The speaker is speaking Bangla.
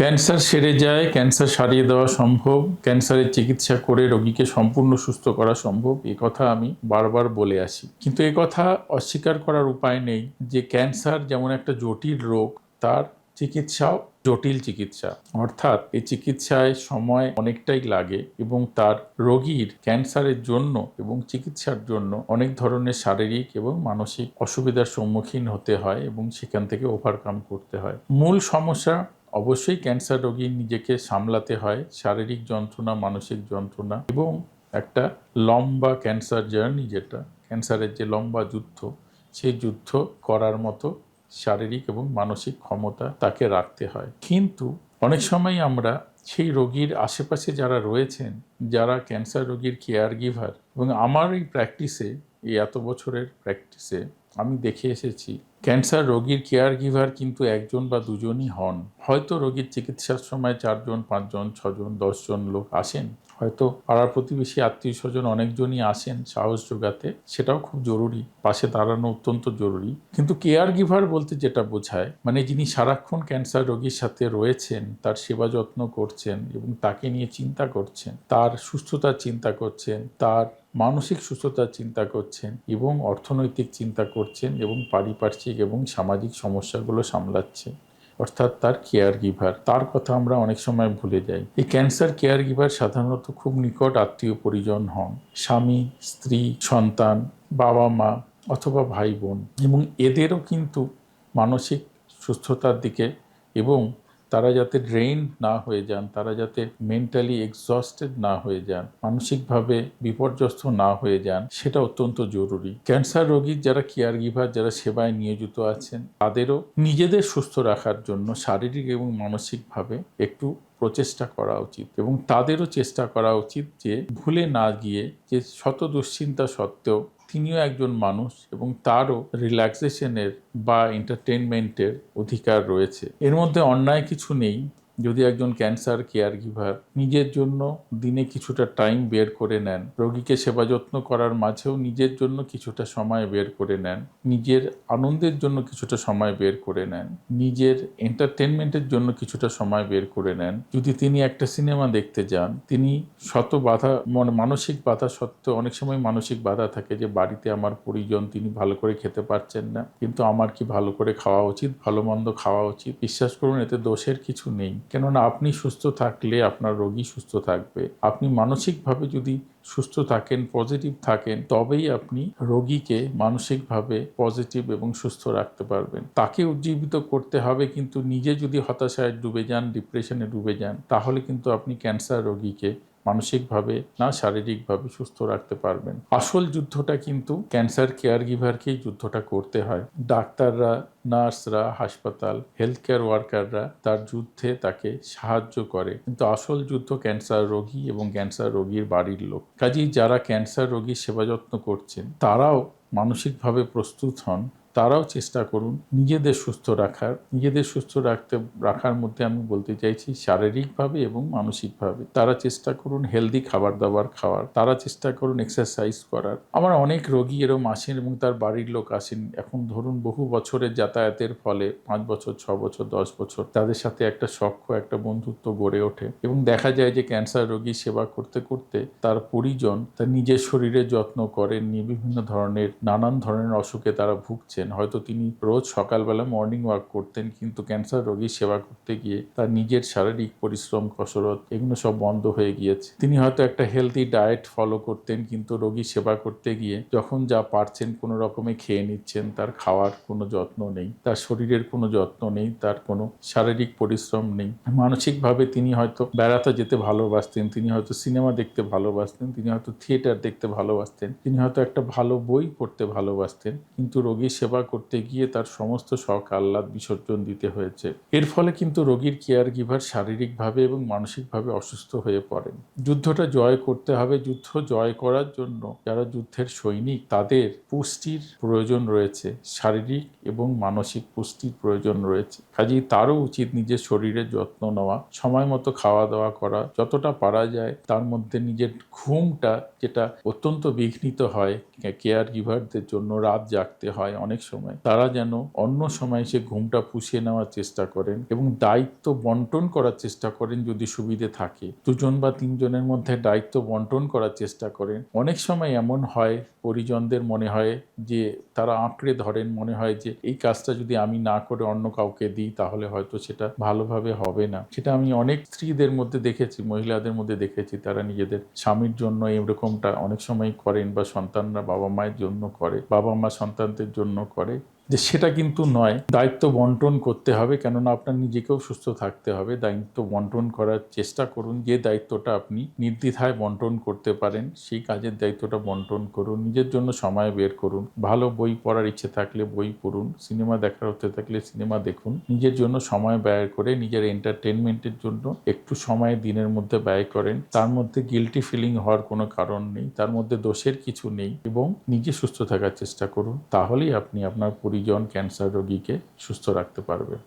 ক্যান্সার সেরে যায়, ক্যান্সার সারিয়ে দেওয়া সম্ভব, ক্যান্সারের চিকিৎসা করে রোগীকে সম্পূর্ণ সুস্থ করা সম্ভব, এ কথা আমি বারবার বলে আসি। কিন্তু এ কথা অস্বীকার করার উপায় নেই যে ক্যান্সার যেমন একটা জটিল রোগ, তার চিকিৎসাও জটিল চিকিৎসা। অর্থাৎ এই চিকিৎসায় সময় অনেকটাই লাগে এবং তার রোগীর ক্যান্সারের জন্য এবং চিকিৎসার জন্য অনেক ধরনের শারীরিক এবং মানসিক অসুবিধার সম্মুখীন হতে হয় এবং সেখান থেকে ওভারকাম করতে হয়। মূল সমস্যা অবশ্যই ক্যান্সার রোগীর নিজেকে সামলাতে হয়, শারীরিক যন্ত্রণা, মানসিক যন্ত্রণা এবং একটা লম্বা ক্যান্সার জার্নি, যেটা ক্যান্সারের যে লম্বা যুদ্ধ, সেই যুদ্ধ করার মতো শারীরিক এবং মানসিক ক্ষমতা তাকে রাখতে হয়। কিন্তু অনেক সময় আমরা সেই রোগীর আশেপাশে যারা রয়েছেন, যারা ক্যান্সার রোগীর কেয়ার গিভার, এবং আমার এই প্র্যাকটিসে, এই এত বছরের প্র্যাকটিসে আমি দেখে এসেছি ক্যান্সার রোগীর কেয়ার গিভার কিন্তু একজন বা দুজনই হন। হয়তো রোগীর চিকিৎসার সময় 4 জন, 5 জন, 6 জন, 10 জন লোক আসেন, হয়তো পাড়ার প্রতিবেশী, আত্মীয় স্বজন অনেকজনই আসেন সাহস যোগাতে, সেটাও খুব জরুরি, পাশে দাঁড়ানো অত্যন্ত জরুরি। কিন্তু কেয়ার গিভার বলতে যেটা বোঝায়, মানে যিনি সারাক্ষণ ক্যান্সার রোগীর সাথে রয়েছেন, তার সেবা যত্ন করছেন এবং তাকে নিয়ে চিন্তা করছেন, তার সুস্থতার চিন্তা করছেন, তার মানসিক সুস্থতার চিন্তা করছেন এবং অর্থনৈতিক চিন্তা করছেন এবং পারিপার্শ্বিক এবং সামাজিক সমস্যাগুলো সামলাচ্ছে, অর্থাৎ তার কেয়ার গিভার। তার কথা আমরা অনেক সময় ভুলে যাই। এই ক্যান্সার কেয়ার গিভার সাধারণত খুব নিকট আত্মীয় পরিজন হন, স্বামী, স্ত্রী, সন্তান, বাবা মা অথবা ভাই বোন, এবং এদেরও কিন্তু মানসিক সুস্থতার দিকে এবং তারা যাতে ড্রেইন না হয়ে যান, তারা যাতে মেন্টালি এক্সস্টেড না হয়ে যান, মানসিকভাবে বিপর্যস্ত না হয়ে যান, সেটা অত্যন্ত জরুরি। ক্যান্সার রোগীর যারা কেয়ার গিভার, যারা সেবায় নিয়োজিত আছেন, তাদেরও নিজেদের সুস্থ রাখার জন্য শারীরিক এবং মানসিকভাবে একটু প্রচেষ্টা করা উচিত এবং তাদেরও চেষ্টা করা উচিত যে ভুলে না গিয়ে, যে শত দুশ্চিন্তা সত্ত্বেও তিনিও একজন মানুষ এবং তারও রিল্যাক্সেশনের বা এন্টারটেনমেন্টের অধিকার রয়েছে। এর মধ্যে অন্যায় কিছু নেই যদি একজন ক্যান্সার কেয়ার গিভার নিজের জন্য দিনে কিছুটা টাইম বের করে নেন, রোগীকে সেবা যত্ন করার মাঝেও নিজের জন্য কিছুটা সময় বের করে নেন, নিজের আনন্দের জন্য কিছুটা সময় বের করে নেন, নিজের এন্টারটেনমেন্টের জন্য কিছুটা সময় বের করে নেন। যদি তিনি একটা সিনেমা দেখতে যান, তিনি শত বাধা, মানসিক বাধা সত্ত্বেও, অনেক সময় মানসিক বাধা থাকে যে বাড়িতে আমার পরিজন, তিনি ভালো করে খেতে পারছেন না, কিন্তু আমার কি ভালো করে খাওয়া উচিত, ভালো মন্দ খাওয়া উচিত। বিশ্বাস করুন, এতে দোষের কিছু নেই, কেননা আপনি সুস্থ থাকলে আপনার রোগী সুস্থ থাকবে। আপনি মানসিকভাবে যদি সুস্থ থাকেন, পজিটিভ থাকেন, তবেই আপনি রোগীকে মানসিকভাবে পজিটিভ এবং সুস্থ রাখতে পারবেন। তাকে উজ্জীবিত করতে হবে, কিন্তু নিজে যদি হতাশায় ডুবে যান, ডিপ্রেশনে ডুবে যান, তাহলে কিন্তু আপনি ক্যান্সার রোগীকে মানসিকভাবে না শারীরিকভাবে সুস্থ রাখতে পারবেন। আসল যুদ্ধটা কিন্তু ক্যান্সার কেয়ার গিভারকেই যুদ্ধটা করতে হয়। ডাক্তাররা, নার্সরা, হাসপাতাল, হেলথ কেয়ার ওয়ার্কাররা তার যুদ্ধে তাকে সাহায্য করে, কিন্তু আসল যুদ্ধ ক্যান্সার রোগী এবং ক্যান্সার রোগীর বাড়ির লোক। কাজেই যারা ক্যান্সার রোগীর সেবা যত্ন করছেন, তারাও মানসিকভাবে প্রস্তুত হন, তারাও চেষ্টা করুন নিজেদের সুস্থ রাখার। নিজেদের সুস্থ রাখার মধ্যে আমি বলতে চাইছি শারীরিকভাবে এবং মানসিকভাবে। তারা চেষ্টা করুন হেলদি খাবার দাবার খাওয়ার, তারা চেষ্টা করুন এক্সারসাইজ করার। আমার অনেক রোগী এরম আসেন এবং তার বাড়ির লোক আসেন, এখন ধরুন বহু বছরের যাতায়াতের ফলে 5 বছর, 6 বছর, 10 বছর তাদের সাথে একটা সখ্য, একটা বন্ধুত্ব গড়ে ওঠে এবং দেখা যায় যে ক্যান্সার রোগী সেবা করতে করতে তার পরিজন তার নিজের শরীরের যত্ন করেন, বিভিন্ন ধরনের নানান ধরনের অসুখে তারা ভুগছেন। হয়তো তিনি রোজ সকালবেলা মর্নিং ওয়াক করতেন, কিন্তু ক্যান্সার রোগীর সেবা করতে গিয়ে তার নিজের শারীরিক পরিশ্রম, কসরত এগুলো সব বন্ধ হয়ে গিয়েছে। তিনি হয়তো একটা হেলদি ডায়েট ফলো করতেন, কিন্তু রোগীর সেবা করতে গিয়ে যখন যা পারছেন কোনো রকমে খেয়ে নিচ্ছেন, তার খাওয়ার কোনো যত্ন নেই, তার শরীরের কোনো যত্ন নেই, তার কোনো শারীরিক পরিশ্রম নেই। মানসিকভাবে তিনি হয়তো বেড়াতে যেতে ভালোবাসতেন, তিনি হয়তো সিনেমা দেখতে ভালোবাসতেন, তিনি হয়তো থিয়েটার দেখতে ভালোবাসতেন, তিনি হয়তো একটা ভালো বই পড়তে ভালোবাসতেন, কিন্তু রোগীর সেবা করতে গিয়ে তার সমস্ত শখ আহ্লাদ বিসর্জন দিতে হয়েছে। এর ফলে কিন্তু রোগীর কেয়ার গিভার শারীরিকভাবে এবং মানসিকভাবে অসুস্থ হয়ে পড়েন। যুদ্ধটা জয় করতে হবে। যুদ্ধ জয় করার জন্য যারা যুদ্ধের সৈনিক, তাদের পুষ্টির প্রয়োজন রয়েছে, শারীরিক এবং মানসিক পুষ্টির প্রয়োজন রয়েছে। কাজেই তারও উচিত নিজের শরীরের যত্ন নেওয়া, সময় মতো খাওয়া দাওয়া করা, যতটা পারা যায় তার মধ্যে নিজের ঘুমটা, যেটা অত্যন্ত বিঘ্নিত হয় কেয়ার গিভারদের জন্য, রাত জাগতে হয়, অনেক অনেক সময় তারা যেন অন্য সময় সে ঘুমটা পুষিয়ে নেওয়ার চেষ্টা করেন এবং দায়িত্ব বন্টন করার চেষ্টা করেন যদি সুবিধে থাকে। 2 জন বা 3 জনের মধ্যে দায়িত্ব বন্টন করার চেষ্টা করেন। অনেক সময় এমন হয় পরিজনদের মনে হয় যে তারা আঁকড়ে ধরেন, মনে হয় যে এই কাজটা যদি আমি না করে অন্য কাউকে দিই তাহলে হয়তো সেটা ভালোভাবে হবে না। সেটা আমি অনেক স্ত্রীদের মধ্যে দেখেছি, মহিলাদের মধ্যে দেখেছি, তারা নিজেদের স্বামীর জন্য এরকমটা অনেক সময় করেন বা সন্তানরা বাবা মায়ের জন্য করে, বাবা মা সন্তানদের জন্য করে। যে সেটা কিন্তু নয়, দায়িত্ব বন্টন করতে হবে, কেননা আপনার নিজেকেও সুস্থ থাকতে হবে। দায়িত্ব বন্টন করার চেষ্টা করুন, যে দায়িত্বটা আপনি নির্দ্বিধায় বন্টন করতে পারেন সেই কাজের দায়িত্বটা বন্টন করুন। নিজের জন্য সময় বের করুন, ভালো বই পড়ার ইচ্ছে থাকলে বই পড়ুন, সিনেমা দেখার হতে থাকলে সিনেমা দেখুন। নিজের জন্য সময় ব্যয় করে নিজের এন্টারটেনমেন্টের জন্য একটু সময় দিনের মধ্যে ব্যয় করেন। তার মধ্যে গিল্টি ফিলিং হওয়ার কোনো কারণ নেই, তার মধ্যে দোষের কিছু নেই, এবং নিজে সুস্থ থাকার চেষ্টা করুন। তাহলেই আপনি আপনার পরিজন ক্যান্সার রোগীকে সুস্থ রাখতে পারবেন।